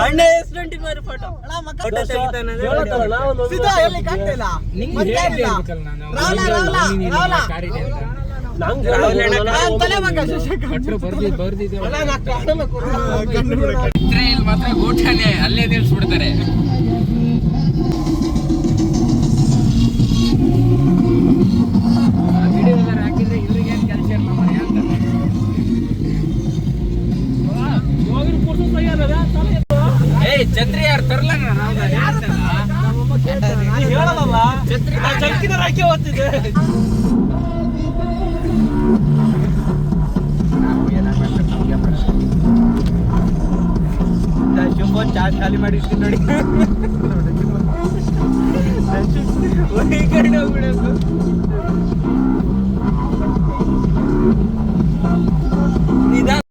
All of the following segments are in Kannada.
ಅಣ್ಣ S24 ಫೋಟೋ ಮಾತ್ರ ಗೋಠಾನೆ ಅಲ್ಲೇ ನಿಲ್ಸ್ಬಿಡ್ತಾರೆ. ಹಾಕಿದ್ರೆ ಇವ್ರಿಗೇನು ಕೆಲಸ ಇಲ್ಲ ಮನೆ ಅಂತ. ಛತ್ರಿ ಯಾರು ತರಲ್ಲ ಛತ್ರಿ ಹಾಕಿ ಹೋಗ್ತಿದ್ದೆ. ಫೋನ್ ಚಾರ್ಜ್ ಖಾಲಿ ಮಾಡಿರ್ತೀನಿ ನೋಡಿ. ಹೋಗ್ಬಿಡೋದು ನಿಧಾನ.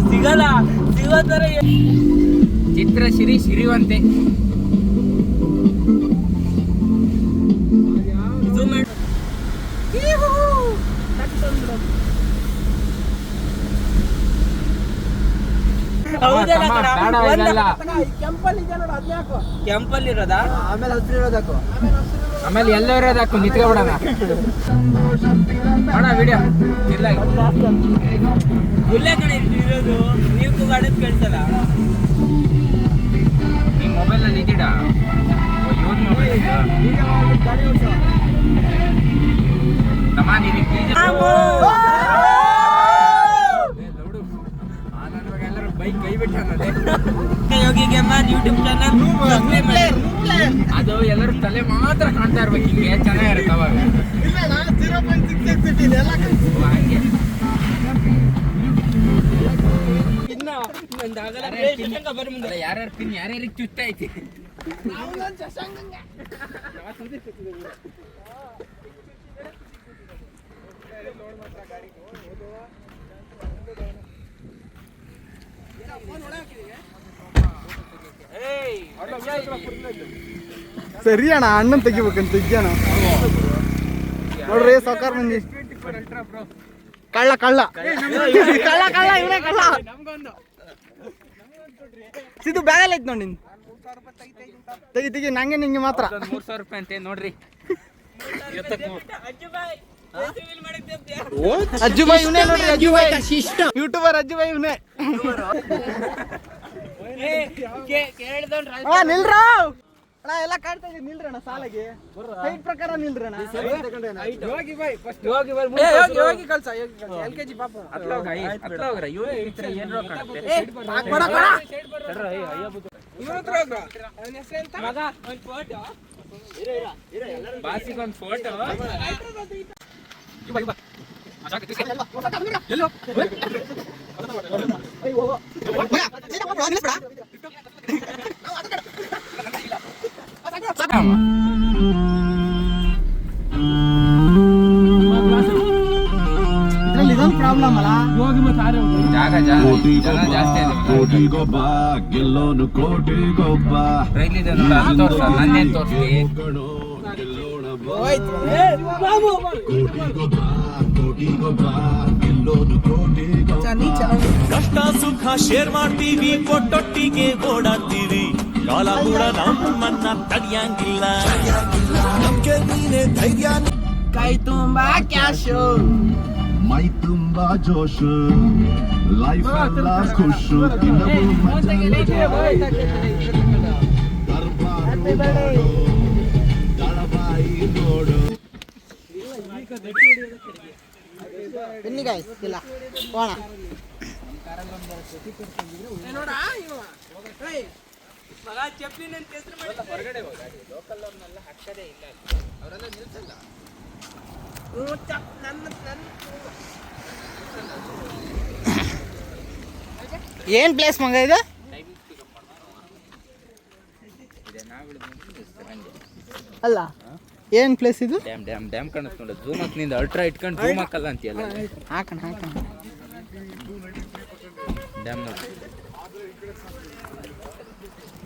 ಸಿಗಲ್ಲ ಸಿಗೋತರ ಚಿತ್ರ ಸಿರಿವಂತೆ. ಕೆಂಪಲ್ಲಿ ಇರೋದಾ? ಆಮೇಲೆ ಹಸಿರು ಇರೋದಾಕು, ಆಮೇಲೆ ಎಲ್ಲ ಇರೋದಾಕು. ನಿಂತ್ಕೊಬಿಡೋಣ ಅಣ್ಣ ವಿಡಿಯೋ ಇಲ್ಲ ಗುಲ್ಲೆ ಕಡೆ ಇರೋದು. ನೀವು ಕೂಗಾಡೋದು ಕೇಳ್ಸಲ್ಲ. ಈ ಮೊಬೈಲಲ್ಲಿ ಇದ್ದೀಡ ಇವನ್ ಮೊಬೈಲ್ ಎಲ್ಲರೂ ಬೈಕ್ ಕೈ ಬಿಟ್ಟ ಯೋಗಿ ಗೇಮರ್ ಯೂಟ್ಯೂಬ್ ಚಾನಲ್. ಅದು ಎಲ್ಲರೂ ತಲೆ ಮಾತ್ರ ಕಾಣ್ತಾ ಇರ್ಬೇಕು. ಹಿಂಗೆ ಚೆನ್ನಾಗಿರುತ್ತೆ ಅವಾಗ. ಯಾರ್ಯಾರು ಪಿನ್ ಯಾರ್ಯಾರಿಗೆ ಚುತ್ತ ಐತಿ. ಸರಿ ಅಣ್ಣ, ಅಣ್ಣನ್ ತೆಗಿಬೇಕಂತ ತೆಗ್ಯಾನ ನೋಡ್ರಿ. ಸಾವ್ಕಾರ ಮಂದಿ ಕಳ್ಳ ಕಳ್ಳ ಕಳ್ಳ ಕಳ್ಳ ಇವನೇ ಕಳ್ಳ. ಸಿದ್ದು ಬ್ಯಾಗಲ್ಲಿ ಐತ್ ನೋಡಿ. ತೆಗಿ ತೆಗಿ, ನಂಗೆ ನಿಂಗೆ ಮಾತ್ರ 3,000 ರೂಪಾಯಿ ಅಂತೆ ನೋಡ್ರಿ. ಅಜ್ಜುಬಾಯಿ ಇವನೇ ನೋಡ್ರಿ. ಅಜ್ಜುಬಾಯಿ ಯೂಟ್ಯೂಬರ್ ಅಜ್ಜುಬಾಯಿ ಇವನೇ. ನಿಲ್ರ ಅಣ್ಣ, ಎಲ್ಲ ಕಾಡ್ತಾ ಇದ್ದೀವಿ. ನಿಲ್ರಣ್ಣ ಸಾಲಾಗಿ ಹೈಟ್ ಪ್ರಕಾರ ನಿಲ್ರಣ್ಣ. LKG ಪಾಪ ಬಾಸಿಗೊಂದು ಫೋಟೋ. ಇದೊಂದು ಪ್ರಾಬ್ಲಮ್ ಅಲ್ಲ. ಜಾಗ ಜಾಸ್ತಿ ಕೋಟಿಗೊಬ್ಬ ಗೆಲ್ಲೋನು ಕೋಟಿಗೊಬ್ಬ. ರೈಲಿದೆ ನನ್ನೇನು ತೋರಿಸ್ತಿ. ಕಷ್ಟ ಸುಖ ಶೇರ್ ಮಾಡ್ತೀವಿ, ಒಟ್ಟೊಟ್ಟಿಗೆ ಓಡಾಡ್ತೀವಿ. ಕಾಲ ಕೂಡ ನಮ್ಮನ್ನ ತಡಿಯಂಗಿಲ್ಲ. ನಮ್ಗೆ ನೀನೆ ಧೈರ್ಯ, ಕೈ ತುಂಬಾ ಕ್ಯಾಶು, ಮೈ ತುಂಬಾ ಜೋಶು, ಲೈಫ್ ಎಲ್ಲ ಖುಷು. ನೋಡು ಬನ್ನಿ ಗಾಯ್ಸ್, ಇಲ್ಲ ಹೋಣ. ಹೊರಗಡೆ ಹೋಗಿ ಲೋಕಲ್ ಅವ್ರನ್ನೆಲ್ಲ ಹಾಕದೇ ಇಲ್ಲ, ಅವರೆಲ್ಲ ನಿಲ್ಸಲ್ಲ. ಏನ್ ಪ್ಲೇಸ್ ಮಗ ಇದು? ಅಲ್ಲ ಏನ್ ಪ್ಲೇಸ್ ಇದು? ಡ್ಯಾಮ್ ಡ್ಯಾಮ್ ಡ್ಯಾಮ್ ಕಾಣಿಸ್ಕೊಂಡು ಜೂಮ್ ಹಾಕ್. ನಿಂದ ಅಲ್ಟ್ರಾ ಇಟ್ಕೊಂಡು ಜೂಮ್ ಹಾಕಲ್ಲ ಅಂತೀಯಲ್ಲ. ಹಾಕಣ ಹಾಕಣ. ಡ್ಯಾಮ್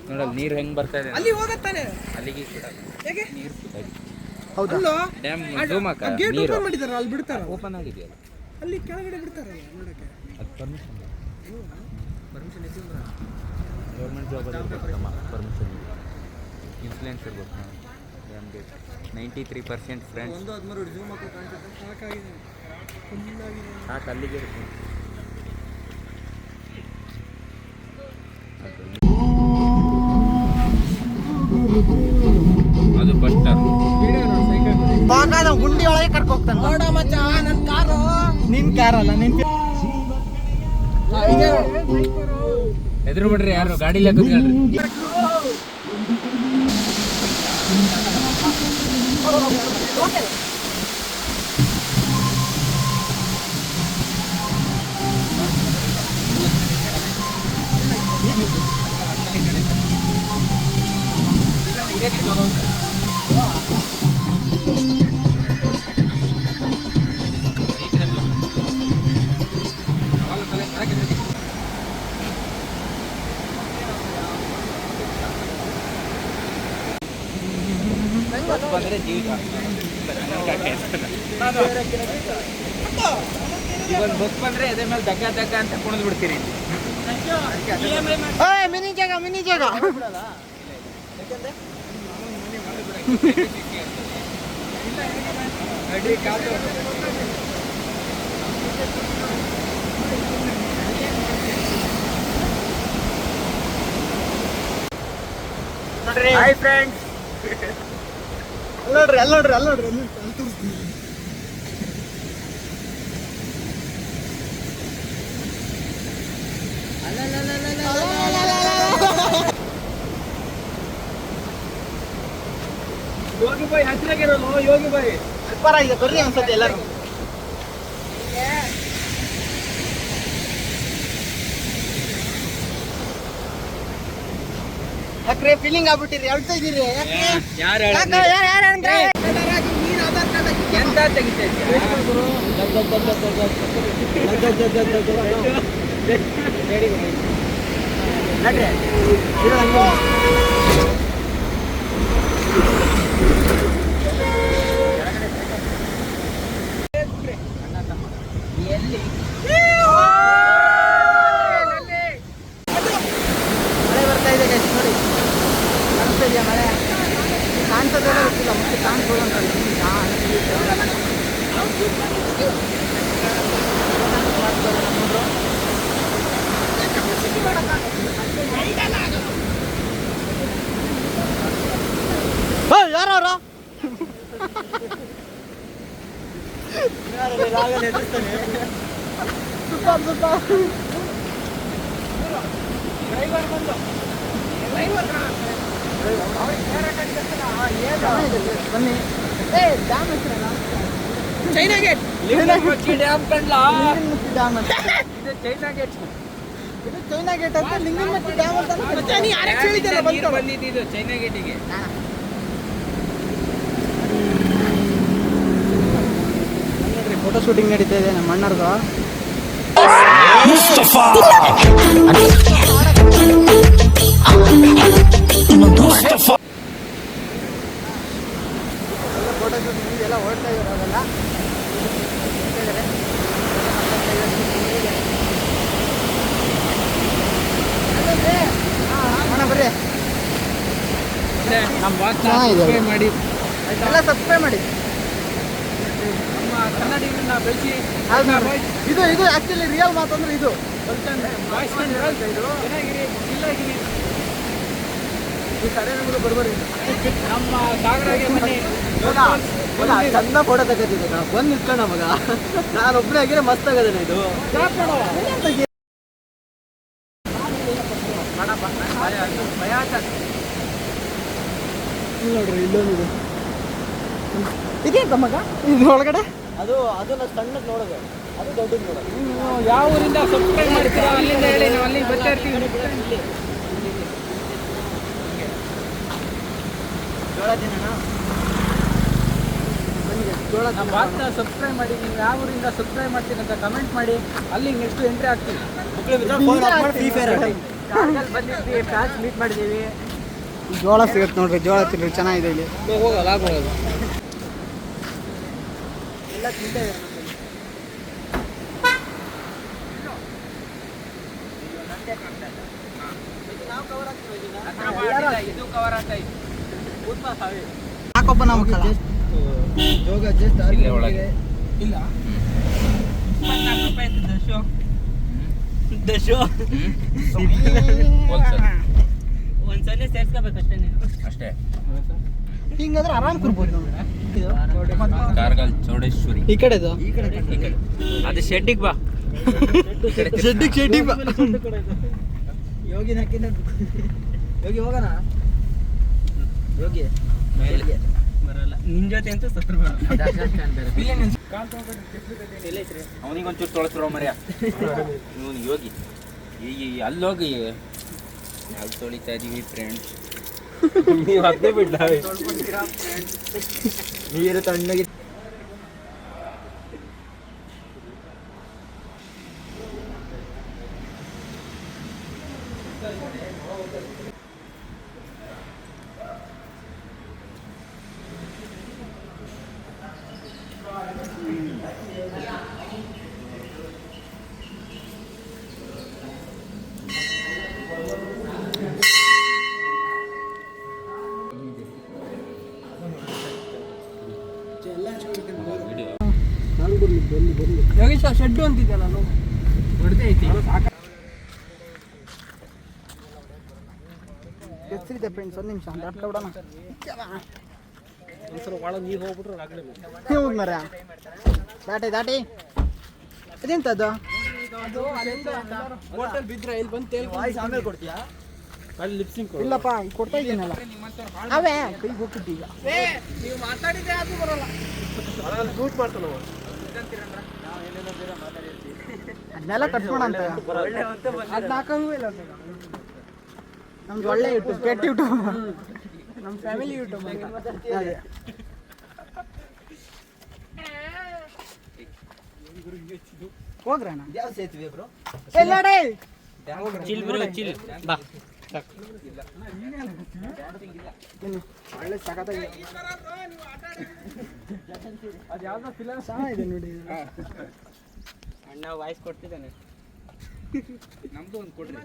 ನೋಡಲ್ಲ ನೀರು ಹೆಂಗ್ ಬರ್ತಾ ಇದೆ. ಅಲ್ಲಿ ಹೋಗತ್ತಾನೆ ಅಲ್ಲಿಗೆ ನೀರು ಹೌದಾ? ಡ್ಯಾಮ್ ಝೂಮ್ ಹಾಕ ಗೇಟ್ ನೀರು ಓಪನ್ ಮಾಡಿದಾರ, ಅಲ್ಲಿ ಬಿಡ್ತಾರ. ಓಪನ್ ಆಗಿದೆಯಲ್ಲ ಅಲ್ಲಿ ಕೆಳಗಡೆ ಬಿಡ್ತಾರಲ್ಲ ನೋಡಕ್ಕೆ. ಅದು ಪರ್ಮಿಷನ್ ಗೌರ್ಮೆಂಟ್ ಜಾಬಲ್ಲಿ ಇರ್ಬೇಕಮ್ಮ ಪರ್ಮಿಷನ್ ಇನ್ಫ್ಲೂಯೆನ್ಸ್ ಇರ್ಬೇಕು ಡ್ಯಾಮ್ ಗೇಟ್ 93% ಫ್ರೆಂಡ್ಸ್ ಸಾಕಾಗಿದೆ. ಫುಲ್ಲಾಗಿದೆ. ಸಾಕು ಅಲ್ಲಿಗೆ ಇರುತ್ತೆ ಅದು ಬಸ್ಟರ್ ಮಗ ನಾವು ಗುಂಡಿ ಒಳಗೆ ಕರ್ಕೊ ಹೋಗ್ತಾನೆ. ನೋಡ ಮಚ್ಚ ನನ್ನ ಕಾರು. ನಿನ್ ಕಾರ್ ಅಲ್ಲ, ನಿನ್ ಎದುರು ಬಿಡ್ರಿ ಯಾರು ಗಾಡಿ ಕೂತ್ಕೊಳ್ರಿ ಬಸ್ ಬಂದ್ರೆ ಜೀವಿತ ಇವಾಗ ಬಸ್ ಬಂದ್ರೆ ಅದೇ ಮೇಲೆ ದಗ್ಗ ಅಂತ ಕುಣಿದ್ ಬಿಡ್ತೀರಿ ಮಿನಿ ಜಾಗ, ಮಿನಿ ಜಾಗ. ಹಾಯ್ ಫ್ರೆಂಡ್ಸ್, ಅಲ್ಲೋಡ್ರಿ ಅಲ್ಲೋಡ್ರಿ ಅಲ್ಲೋಡ್ರಿ ಅಲ್ಲಿ ತೋರಿಸ್ತೀನಿ. ಯೋಗಿ ಬಾಯ್ ಹತ್ತಿರಾಗಿರೋದು ಯೋಗಿ ಬಾಯ್. ಸೂಪರ್ ಆಗಿದೆ, ಬರ್ರಿ ಅನ್ಸತ್ತೆ ಎಲ್ಲರೂ. ಯಾಕ್ರೆ ಫೀಲಿಂಗ್ ಆಗ್ಬಿಟ್ಟಿರಿ, ಅಳ್ತಾ ಇದೀರಿ ಯಾರು ಎಂತ ತೆಗಿತಾ ಮಳೆ ಬರ್ತಾ ಇದೆ guys, ನೋಡಿ ಕಾಣಿಸ್ತಾ ಇದೆಯಾ ಮಳೆ? ಕಾಣಿಸೋದೆಲ್ಲ ಗೊತ್ತಿಲ್ಲ, ಮತ್ತೆ ಕಾಣಿಸ್ಬೋದು ಅಂತ ಯಾರವ್ರ ಬನ್ನಿ. ಚೈನಾ ಗೇಟ್, ಡ್ಯಾಮ್ ಕಂಡ್ಲಾ ಡ್ಯಾಮ್ ಅಂತ. ಇದು ಚೈನಾ ಗೇಟ್ ಇದು ಚೈನಾ ಗೇಟ್ ಅಂತ, ಲಿಂಗನಮಕ್ಕಿ ಡ್ಯಾಮ್ ಅಂತ. ಮತ್ತೆ ನೀ ಯಾರಕ್ಕೆ ಹೇಳಿದ್ದಲ್ಲ ನೀರು ಬಂತು? ಬಂದಿದ್ದು ಚೈನಾ ಗೇಟಿಗೆ ನೋಡ್ರಿ, ಫೋಟೋ ಶೂಟಿಂಗ್ ನಡೀತಾ ಇದೆ ನಮ್ಮ ಅಣ್ಣರ್ದು. ಫೋಟೋ ಶೂಟಿಂಗ್ ಎಲ್ಲ ಓಡ್ತಾ ಇರೋದಲ್ಲ. ಅಣ್ಣ ಬರ್ರಿ, ನಮ್ಮ ವಾಚ್ ಚೆನ್ನಾಗಿದೆ. ಮಾಡಿ ಎಲ್ಲ ಸಬ್ಸ್ಕ್ರೈಬ್ ಮಾಡಿ. ನಮ್ಮ ಕನ್ನಡಿಗರನ್ನ ಬೆಳೆಸಿ ಇದು ಇದು ಆಕ್ಚುಲಿ ರಿಯಲ್ ಮಾತಂದ್ರೆ ಇದು. ಚೆನ್ನಾಗಿರಿ ಇಲ್ಲಾಗಿರಿ ಈ ಕಡೆ ನಮಗೆ ಬರ್ಬರಿ. ನಮ್ಮ ಸಾಗರಾಗೆ ಬನ್ನಿ ಚಂದ ಫೋಟೋ ತಗೋತಿದ್ದೆ ನಾವು, ಬಂದು ನಿಂತ್ಕೊಂಡ ಮಗ. ನಾನು ಒಬ್ಬನೇ ಆಗಿದ್ರೆ ಮಸ್ತ್ ಆಗದೇನೆ ಇದು. ನೋಡ್ರಿ ಇಲ್ಲೊಂದಿದೆ, ಇದೆಯಂತ ಮಗ ಇದು ಒಳಗಡೆ. ಅದು ಅದನ್ನ ಸಣ್ಣದು ನೋಡೋದು, ಅದು ದೊಡ್ಡದು ನೋಡೋದು. ಯಾವ ಊರಿಂದ ಸಬ್ಸ್ಕ್ರೈಬ್ ಮಾಡ್ತೀರಾ ಅಲ್ಲಿಂದ ಹೇಳಿ, ನಾವು ಅಲ್ಲಿಗೆ ಬರ್ತಾ ಇರ್ತೀವಿ. ಜೋಳ ತಿನ್ನೋಣ ಬನ್ನಿ, ಜೋಳ ನಮ್ಮ ವಾಚ್ನ ಸಬ್ಸ್ಕ್ರೈಬ್ ಮಾಡಿ. ನೀವು ಯಾವ ಊರಿಂದ ಸಬ್ಸ್ಕ್ರೈಬ್ ಮಾಡ್ತೀರಿ ಅಂತ ಕಮೆಂಟ್ ಮಾಡಿ, ಅಲ್ಲಿಗೆ ನೆಕ್ಸ್ಟ್ ಎಂಟ್ರಿ ಆಗ್ತೀವಿ. ಫ್ರೀ ಫೈರ್ ಬಂದಿದ್ವಿ, ಫ್ಯಾನ್ಸ್ ಮೀಟ್ ಮಾಡಿದ್ದೀವಿ. ಜೋಳ ಸಿಗುತ್ತೆ ನೋಡ್ರಿ, ಜೋಳ ತಿನ್ರಿ, ಚೆನ್ನಾಗಿದೆ ಇಲ್ಲಿ. ಹೋಗಲ್ಲ ಆಗೋದು ಎಲ್ಲ ತಿಂತಾ ಇದೆ ನಾವು ಕವರ್ ಆಗ್ತೀವಿ ಇದು ಕವರ್ ಆಗ್ತಾ ಇದೆ. ಯಾಕೊಬ್ಬ ನಾವು ಜೋಗ ಜಸ್ಟ್ ಇಲ್ಲೇ ಒಳಗೆ. ಇಲ್ಲ 24 ರೂಪಾಯಿ ಇತ್ತು ದಶೋ. ಒಂದ್ಸಲ ಸೇರ್ಸ್ಕೋಬೇಕಷ್ಟೇ ನೀನು. ಅಷ್ಟೇ. ಹಿಂಗಾದ್ರೆ ಆರಾಮ್ ಕೂರ್ಬೋದು ನಾವು. ಕಾರ್ಗಲ್ ಚೌಡೇಶ್ವರಿ. ಈ ಕಡೆದು ಅದು ಶೆಡ್ಡಿಗೆ ಬಾ. ಶೆಡ್ಡಿಗೆ ಬಾ. ಯೋಗಿ ಹಾಕಿನ ಯೋಗಿ ಹೋಗೋಣ ಯೋಗಿ ಬರಲ್ಲ ನಿನ್ ಜೊತೆ ಅಂತೂ ಸತ್ರ ಅವನಿಗೊಂಚೂರು ತೊಳಸ್ರೋ ಮರ್ಯ. ಇವನು ಯೋಗಿ ಅಲ್ಲೋಗಿ ಅಲ್ಲಿ ತೊಳಿತಾ ಇದೀವಿ ಫ್ರೆಂಡ್ಸ್. ನೀವು ಅದೇ ಬಿಡ್ಲ ನೀರು ತಣ್ಣಗೆ ಯೋಗೀಶ ಶೆಡ್ಡು ಅಂತಿದ್ದೆ ನಾನು ಹೊಡೆದೇ ಐತಿ. ಹೆಸರಿದೆ ಫ್ರೆಂಡ್ಸ್ ಒಂದು ನಿಮಿಷ ದಾಟ್ಕ ಬಿಡೋಣ ಒಂದ್ಸಲ ಒಳಗೆ ನೀರು ಹೋಗ್ಬಿಟ್ರೆ ಆಗಲೇ ಹೋಗಿ ಮರ ದಾಟಿ ಇದೆಂತದ್ದು ಹೋಟೆಲ್ ಬಿದ್ರೆ ಇಲ್ಲಿ ಬಂದು ತೇಲ್ ಆಮೇಲೆ ಕೊಡ್ತೀಯಾ ಅಲ್ಲಿ ಲಿಪ್ಸಿಂಗ್ ಇಲ್ಲಪ್ಪ ಈಗ ಕೊಡ್ತಾ ಇದ್ದೀನಲ್ಲ ಅವೇ ಕೈಗೆ ಹೋಗ್ತಿದ್ದೆ ಈಗ ನೀವು ಮಾತಾಡಿದ್ರೆ ಅದು ಬರಲ್ಲ ಶೂಟ್ ಮಾಡ್ತಾನವ. ಅದನ್ನೆಲ್ಲ ಕಟ್ ಮಾಡೋಣ ಅದನ್ನ ಹಾಕಂಗೂ ಇಲ್ಲ ನಮ್ದು ಒಳ್ಳೆ ಯೂಟ್ಯೂಬ್ ಕೆಟ್ಟ ಯೂಟ್ಯೂಬ್ ನಮ್ಮ ಫ್ಯಾಮಿಲಿ ಯೂಟ್ಯೂಬ್ ಅದೇ ಹೋಗ್ರಣ್ಣ ಯಾವ ಸೇತುವೆ ಬ್ರೋ ಎಲ್ಲಾಡೆ ಚಿಲ್ ಬ್ರೋ ಚಿಲ್ ಬಾ ಒಳ್ಳೆ ಸಖತ್ತಾಗಿ ಅದು ಯಾವ್ದೋ ಫಿಲಮ್ ಚೆನ್ನಾಗಿದೆ ನೋಡಿ ಅಣ್ಣ ವಾಯ್ಸ್ ಕೊಡ್ತಿದ್ದಾನೆ. ನಮ್ದು ಒಂದು ಕೊಡ್ರಿ.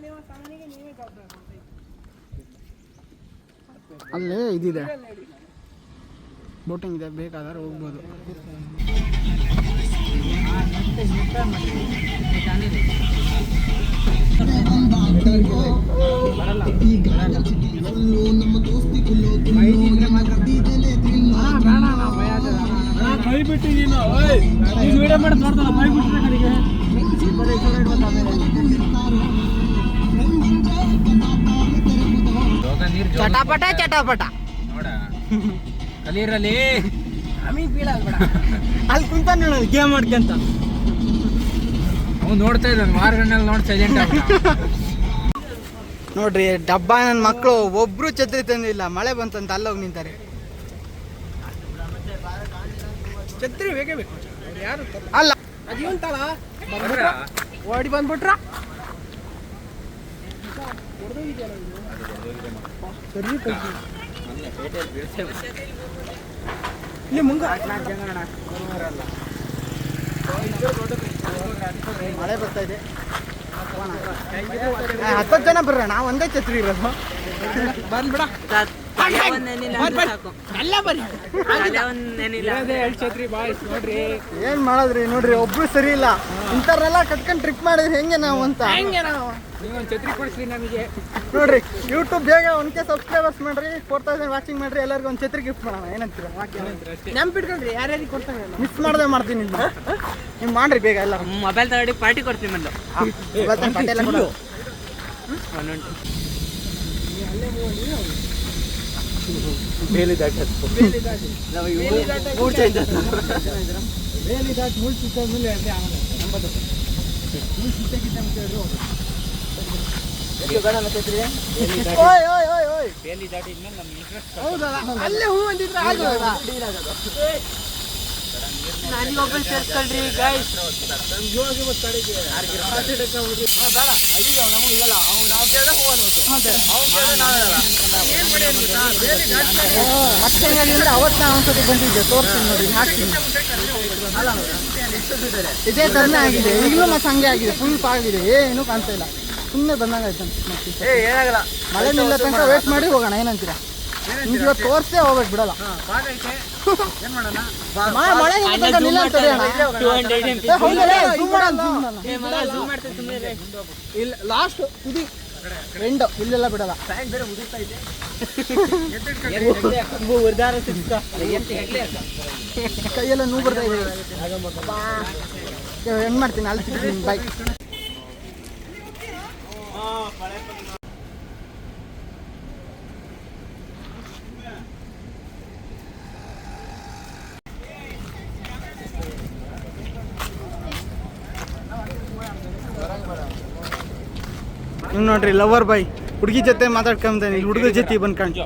ಅಲ್ಲೇ ಇದಿದೆ ಬೋಟಿಂಗ್ ಇದೆ ಬೇಕಾದ್ರೆ ಹೋಗ್ಬೋದು. ಕೈ ಬಿಟ್ಟು ನೀನು ವಿಡಿಯೋ ಮಾಡಿ ನೋಡ್ತಾನ ಕೈ ಬಿಟ್ಟರೆ ಕಡೆಗೆ ಯೋಗ ನೀರು ಚಟಾಪಟ ಚಟಾಪಟ ನೋಡ ಕಲೀರಲ್ಲಿ ನಮಗೆ ಬೀಳಾಗ್ಬೇಡ ಅಲ್ಲಿ ಕುಂತ ನೋಡೋದು ಗೇಮ್ ಮಾಡ್ಕೊಂತ ಅವ್ನು ನೋಡ್ತಾ ಇದ್ದಾನೆ ಮಾರ್ಗಣ್ಣಲ್ಲಿ ನೋಡಿ ಸೈಲೆಂಟ್ ಆಗ. ನೋಡ್ರಿ ಡಬ್ಬ ನನ್ನ ಮಕ್ಕಳು ಒಬ್ರು ಛತ್ರಿ ತಂದಿಲ್ಲ ಮಳೆ ಬಂತಂತ ಅಲ್ಲೋಗಿ ನಿಂತಾರೆ. ಛತ್ರಿ ಬೇಕೇ ಬೇಕು ಯಾರು ಅಲ್ಲ ಅದು ಅಂತಲ್ಲ ಓಡಿ ಬಂದ್ಬಿಟ್ರ ಇಲ್ಲಿ ಮುಂಗ ಮಳೆ ಬರ್ತಾ ಇದೆ 10 ಜನ ಬರ್ರ ನಾವು ಒಂದೇ ಛತ್ರಿ ಇರೋದು ಬಂದ್ ಬಿಡ ಎಲ್ಲ ಬರ್ರಿ ಏನ್ ಮಾಡೋದ್ರಿ ನೋಡ್ರಿ ಒಬ್ರು ಸರಿ ಇಲ್ಲ ಇಂಥವ್ರೆಲ್ಲ ಕಟ್ಕೊಂಡ್ ಟ್ರಿಪ್ ಮಾಡಿದ್ರಿ ಹೆಂಗೆ ನಾವು ಅಂತ ನೀವೊಂದು ಛತ್ರಿ ಕೊಡಿಸ್ರಿ ನಮಗೆ. ನೋಡ್ರಿ ಯೂಟ್ಯೂಬ್ ಬೇಗ 1K ಸಬ್ಸ್ಕ್ರೈಬರ್ಸ್ ಮಾಡ್ರಿ 4000 ವಾಚಿಂಗ್ ಮಾಡ್ರಿ ಎಲ್ಲರಿಗೂ ಒಂದು ಛತ್ರಿ ಗಿಫ್ಟ್ ಮಾಡೋಣ ಏನಂತೀರ ನೆನ್ಪಿಟ್ಕೊಳ್ರಿ ಯಾರ್ಯಾರಿಗೆ ಕೊಡ್ತಾನೆ ಮಿಸ್ ಮಾಡದೆ ಮಾಡ್ತೀನಿ ನೀವು ಮಾಡ್ರಿ ಬೇಗ ಎಲ್ಲ ಮೊಬೈಲ್ ತಗೊಂಡು ಪಾರ್ಟಿ ಕೊಡ್ತೀನಿ ಬಂದು ಪಾರ್ಟಿ ಎಲ್ಲ ಕೊಡು ಬೇಲಿ ದಾಟಿ ಮೂರು ಸಿಕ್ಕ ಮೇಲೆ ಬೇಲಿ ದಾಟಿ ಇದ್ಮೇಲೆ ನಮ್ಮ ಇಂಟ್ರೆಸ್ಟ್ ಅಲ್ಲೇ ಹೂ ಅಂದಿದ್ರೆ ನನಗೊಬ್ಬರು ಸೇರ್ಸ್ಕೊಳ್ರಿ ಗೈಸ್ ಮತ್ತೆ ಏನಂದ್ರೆ ಅವತ್ತು ನಾನು ಒಂದ್ಸತಿ ಬಂದಿದ್ದೆ ತೋರಿಸ್ತೀನಿ ನೋಡಿ ಹಾಕ್ತೀನಿ ಇದೇ ಥರನೇ ಆಗಿದೆ ಈಗಲೂ ಮತ್ತೆ ಹಂಗೆ ಆಗಿದೆ ಫುಲ್ ಆಗಿದೆ ಏನು ಕಾಣ್ತಾ ಇಲ್ಲ ಸುಮ್ಮನೆ ಬಂದಂಗೆ ಆಯ್ತು ಮತ್ತೆ ಏನಾಗಲ್ಲ ಮಳೆ ನಿಲ್ಲ ತನಕ ವೇಟ್ ಮಾಡಿ ಹೋಗೋಣ ಏನಂತೀರಾ ನಿಮ್ಗೆ ಇವತ್ತು ತೋರಿಸೇ ಹೋಗ್ಬೇಕು ಬಿಡಲ್ಲ ಮಳೆ ನಿಲ್ಲ ತನಕ ನಿಲ್ಲ ಅಂತ ಇಲ್ಲ ಲಾಸ್ಟ್ ತುದಿ ಎಂಡ್ ಇಲ್ಲೆಲ್ಲ ಬಿಡಲ್ಲ ಕೈಯೆಲ್ಲ ನೋವು ಬರ್ತಾ ಇದೆ ಹೆಂಗ್ ಮಾಡ್ತೀನಿ ಅಲ್ಲಿ ಬೈಕ್ ನೀವು ನೋಡ್ರಿ ಲವರ್ ಬಾಯ್ ಹುಡುಗಿ ಜೊತೆ ಮಾತಾಡ್ಕೊಂತಾನೆ ಇಲ್ಲಿ ಹುಡುಗ ಜೊತೆ ಬಂದ್ಕೊಂಡು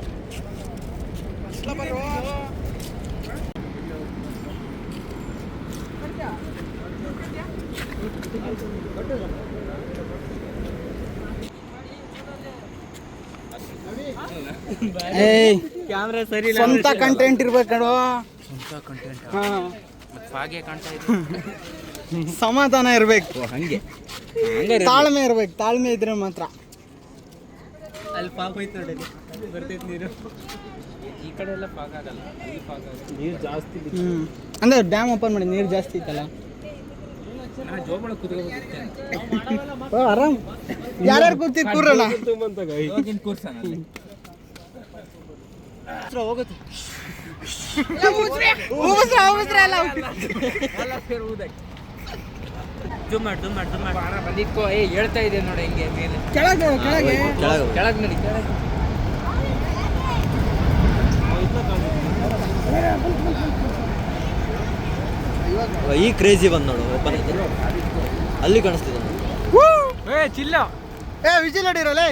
ಕ್ಯಾಮ್ರಾ ಸರಿ ಸ್ವಂತ ಕಂಟೆಂಟ್ ಇರ್ಬೇಕು ನೋಡು ಹಾ ಹಾಗೆ ಕಾಣ್ತಾ ಇದೆ ಸಮಾಧಾನ ಇರ್ಬೇಕು ಹಂಗೆ ತಾಳ್ಮೆ ಇರ್ಬೇಕು ತಾಳ್ಮೆ ಇದ್ರೆ ಮಾತ್ರ ಅಲ್ಲಿ ಪಾಪ ಐತೆ ನೋಡಿ ಬರ್ತೈತೆ ನೀರು ಈ ಕಡೆ ಎಲ್ಲ ಪಾಕ ಆಗಲ್ಲ ಇಲ್ಲಿ ಪಾಕ ಆಗಲ್ಲ ನೀರು ಜಾಸ್ತಿ ಅಂದ್ರೆ ಡ್ಯಾಮ್ ಓಪನ್ ಮಾಡಿ ನೀರು ಜಾಸ್ತಿ ಇತ್ತಲ್ಲ ನಾನು ಜೋಬಳ ಕೂತ್ಕೊಂಡು ಆರಾಮ್ ಯಾರ್ಯಾರು ಕೂರ್ತಿ ಕೂರೋಣ ಕೂರ್ಸೋಣ ಹೋಗುತ್ತೆ ಬಂದಿಕ್ಕೋ ಹೇಳ್ತಾ ಇದೆ ನೋಡಿ ಹೆಂಗೆ ಮೇಲೆ ಕೆಳಗೆ ಕೆಳಗೆ ಕೆಳಗೆ ನೋಡಿ ಕೆಳಗೆ ಈ ಕ್ರೇಜಿ ಬಂದ್ ನೋಡು ಓಪನ್ ಐತೆ ಅಲ್ಲಿ ಕಾಣಿಸ್ತಿದೆ ಚಿಲ್ಲ ವಿಜಿಲ್ ಹೊಡಿರಲ್ಲ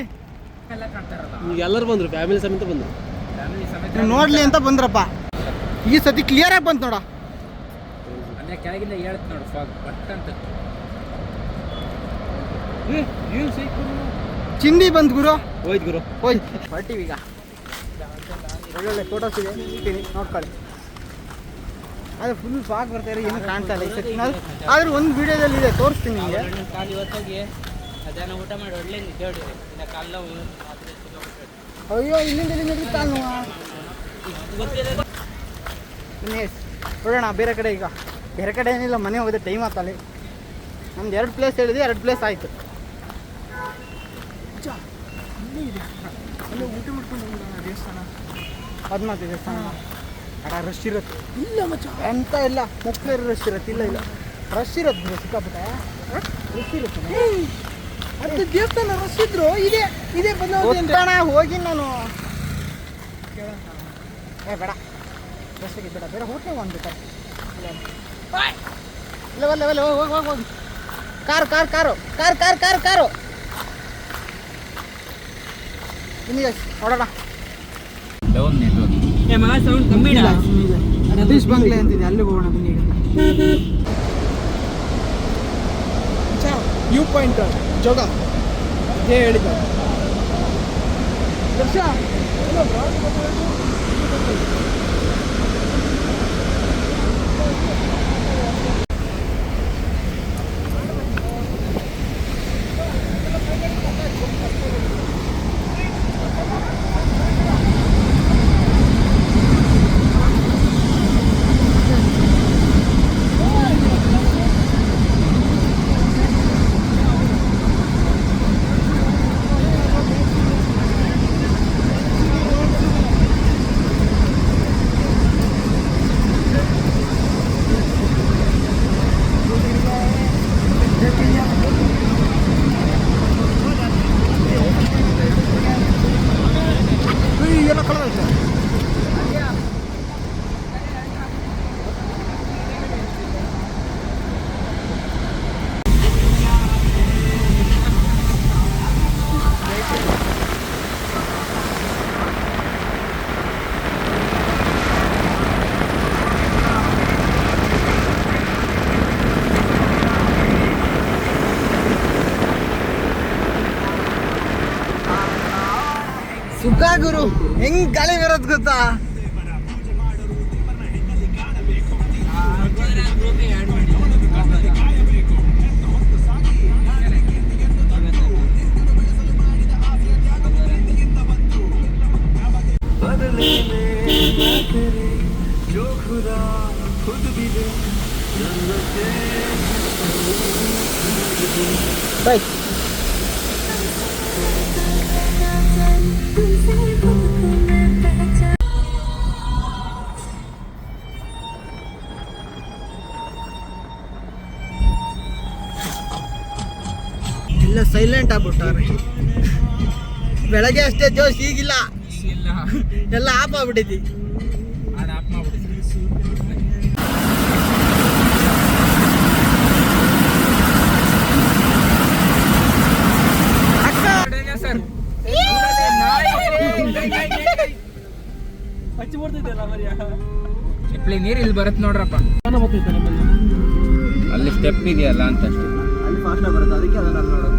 ಎಲ್ಲ ಕಾಣ್ತಾರಲ್ಲ ಈಗ ಎಲ್ಲರೂ ಬಂದ್ರು ಫ್ಯಾಮಿಲಿ ಸಮೇತ ಬಂದ್ರು ಫ್ಯಾಮಿಲಿ ಸಮೇತ ನೋಡ್ಲಿ ಅಂತ ಬಂದ್ರಪ್ಪ ಈ ಸತಿ ಕ್ಲಿಯರ್ ಆಗಿ ಬಂತು ನೋಡ ಅಂದ್ರೆ ಕೆಳಗಿಂದ ಹೇಳ್ತ ನೋಡು ಫಾಗ್ ಬಟ್ ಅಂತ ಚಿಂದಿ ಬಂದ್ ಗುರು ಹೋಯ್ತು ಗುರು ಹೋಯ್ತು ಹೊರ್ತೀವಿ ಈಗ ಒಳ್ಳೊಳ್ಳೆ ಫೋಟೋಸ್ ಇದೆ ಇರ್ತೀನಿ ನೋಡ್ಕೊಳ್ಳಿ ಅದು ಫುಲ್ ಫಾಗ್ ಬರ್ತಾರೆ ಏನು ಕಾಣ್ತಾ ಇಲ್ಲ ಈ ಸತಿ ಆದ್ರೆ ಒಂದು ವಿಡಿಯೋದಲ್ಲಿ ಇದೆ ತೋರಿಸ್ತೀನಿ ನಿಮಗೆ ಕಾಲು ಇವತ್ತೋಗಿ ಅದೇನೋ ಊಟ ಮಾಡಿ ಒಳ್ಳೆ ನಿದ್ದೆ ಹೊಡಿರಿ ಇನ್ನು ಕಾಲ ಅಯ್ಯೋ ಇಲ್ಲಿಂದ ಕಾಲು ನೋಡೋಣ ಬೇರೆ ಕಡೆ ಈಗ ಬೇರೆ ಕಡೆ ಏನಿಲ್ಲ ಮನೆ ಹೋಗಿದೆ ಟೈಮ್ ಆತಲ್ಲಿ ನಮ್ದು 2 ಪ್ಲೇಸ್ ಹೇಳಿದೆ 2 ಪ್ಲೇಸ್ ಆಯಿತು ಊಟ ಮಾಡ್ಕೊಂಡು ದೇವಸ್ಥಾನ ಪದ್ಮಾವತಿ ದೇವಸ್ಥಾನ ಅಡ ರಶ್ ಇರುತ್ತೆ ಇಲ್ಲ ಮಚ್ಚ ಎಂತ ಇಲ್ಲ ಮುಕ್ಳೇರು ರಶ್ ಇರುತ್ತೆ ಇಲ್ಲ ಇಲ್ಲ ರಶ್ ಇರುತ್ತೆ ಸಿಕ್ಕಾಪಟ್ಟೆ ರಶ್ ಇರುತ್ತೆ ಅದು ದೇವಸ್ಥಾನ ರಶ್ ಇದ್ರು ಇದೇ ಇದೇ ಬಂದ ಹೋಗಿ ನಾನು ಬೇಡ ರಸ್ತೆಗೆ ಬೇಡ ಬೇರೆ ಹೋಟ್ಲಿಗೆ ಬಂದ್ಬಿಟ್ಟ ಇಲ್ಲ ಬಲ್ಲ ಬಲ್ಲ ಹೋಗಿ ಹೋಗಿ ಹೋಗಿ car car car car car car car ಇನ್ನೀಗ ಹೊಡೋಣ ಸತೀಶ್ ಬಂಗ್ಲೆ ಅಂತಿದೆ ಅಲ್ಲಿ ಹೋಗೋಣ ಬನ್ನಿ ವ್ಯೂ ಪಾಯಿಂಟ್ ಜೋಗ ಇದೇ ಹೇಳಿದ್ದ ದರ್ಶ ಸುಖ ಗುರು ಹೆಂಗ್ ಗಾಳಿ ಬರೋದ್ ಗೊತ್ತಾ ಬಾಯ್. ಎಲ್ಲ ಸೈಲೆಂಟ್ ಆಗ್ಬಿಟ್ಟಾರೆ. ಬೆಳಗ್ಗೆ ಅಷ್ಟೇ ಜೋಶ್, ಈಗಿಲ್ಲ, ಎಲ್ಲ ಆಫ್ ಆಗ್ಬಿಟ್ಟೈತಿ. ಹಚ್ಚಿ ಬರ್ತೈತಲ್ಲ ಮರಿಯ ನೀರು ಇಲ್ಲಿ ಬರುತ್ತೆ ನೋಡ್ರಪ್ಪ. ಬರ್ತೈತೆ ನಮ್ಮಲ್ಲಿ. ಅಲ್ಲಿ ಸ್ಟೆಪ್ ಇದೆಯಲ್ಲ ಅಂತ ಅಷ್ಟೇ. ಅಲ್ಲಿ ಫಾಸ್ಟ್ ಬರುತ್ತೆ, ಅದಕ್ಕೆ ಅದನ್ನ ನೋಡೋದು.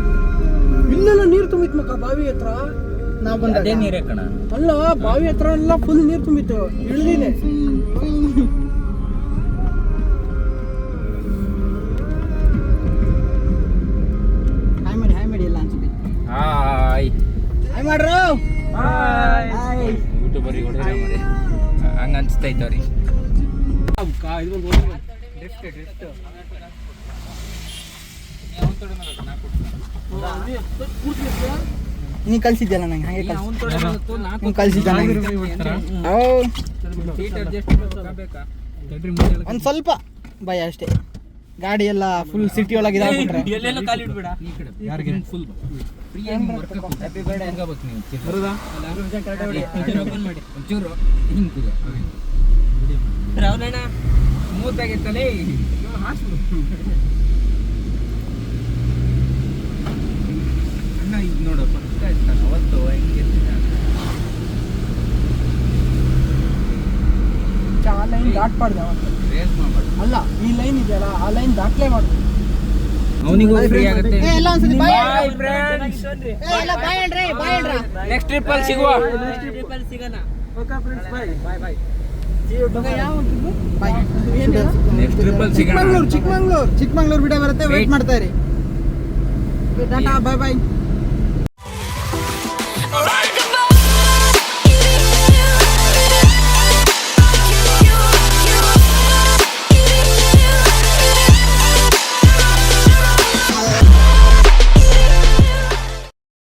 ಇಲ್ಲೆಲ್ಲ ನೀರು ತುಂಬಿತ್ತು ಮಕ್ಕ ಬಾವಿ ಹತ್ರ ನಾವು ಬಂದ. ಅದೇ ನೀರೇ ಕಣ. ಅಲ್ಲ, ಬಾವಿ ಹತ್ರ ಎಲ್ಲ ಫುಲ್ ನೀರು ತುಂಬಿತ್ತು, ಇಳಿದಿದೆ. ಹಾಯ್ ಮಾಡಿ ಎಲ್ಲ ಅನ್ಸುತ್ತೆ. ಹಾಯ್ ಹಾಯ್ ಮಾಡ್ರು. ಯೂಟ್ಯೂಬರಿಗೆ ಹೊಡೆದ್ರೆ ಮಾಡಿ ಹಂಗೆ ಅನ್ಸ್ತೈತೆ ಅವ್ರಿಗೆ. ನೀ ಕಳ್ಸಿದ್ಯಲ್ಲ ನಂಗೆ, ಹಾಗೆ ನೀನು ಕಳ್ಸಿದ್ದ ನಂಗೆ. ಒಂದು ಸ್ವಲ್ಪ ಭಯ ಅಷ್ಟೇ. ಗಾಡಿ ಎಲ್ಲ ಫುಲ್ ಸಿಟಿ ಒಳಗೆ ಇದಾಗ್ಬಿಟ್ರೆ ಎಲ್ಲೆಲ್ಲ ಕಾಲು ಇಡ್ಬೇಡ. ಯಾರಿಗೆ ಫುಲ್ ಹ್ಯಾಪಿ ಬರ್ಡೇ ಹಂಗಬೇಕು ನೀವು. ಓಪನ್ ಮಾಡಿ ಒಂಚೂರು ಹಿಂಗೆ ರಾವಣಣ್ಣ ಮೂತಾಗಿತ್ತಲೇ. ಅಣ್ಣ ಇದು ನೋಡು ಬರ್ತಾ ಇರ್ತಾನೆ ಅವತ್ತು ಹೆಂಗೆ ಆ ಲೈನ್ ದಾಟ್ಬಾರ್ದು ರೇಸ್ ಮಾಡ್ಬಾರ್ದು. ಅಲ್ಲ, ಈ ಲೈನ್ ಇದೆಯಲ್ಲ, ಆ ಲೈನ್ ದಾಟ್ಲೇ ಮಾಡ್ಬೇಕು. ಅವನಿಗೂ ಫ್ರೀ ಆಗುತ್ತೆ. ಎಲ್ಲ ಒಂದ್ಸತಿ ಬಾಯ್ ನೆಕ್ಸ್ಟ್ ಟ್ರಿಪ್ ಅಲ್ಲಿ ಸಿಗುವ. ನೆಕ್ಸ್ಟ್ ಟ್ರಿಪ್ ಅಲ್ಲಿ ಸಿಗೋಣ. ಚಿಕ್ಕಮಂಗ್ಳೂರು ವಿಡಿಯೋ ಬರುತ್ತೆ, ವೇಟ್ ಮಾಡ್ತಾ ಇರಿ. ಟಾಟಾ, ಬಾಯ್ ಬಾಯ್.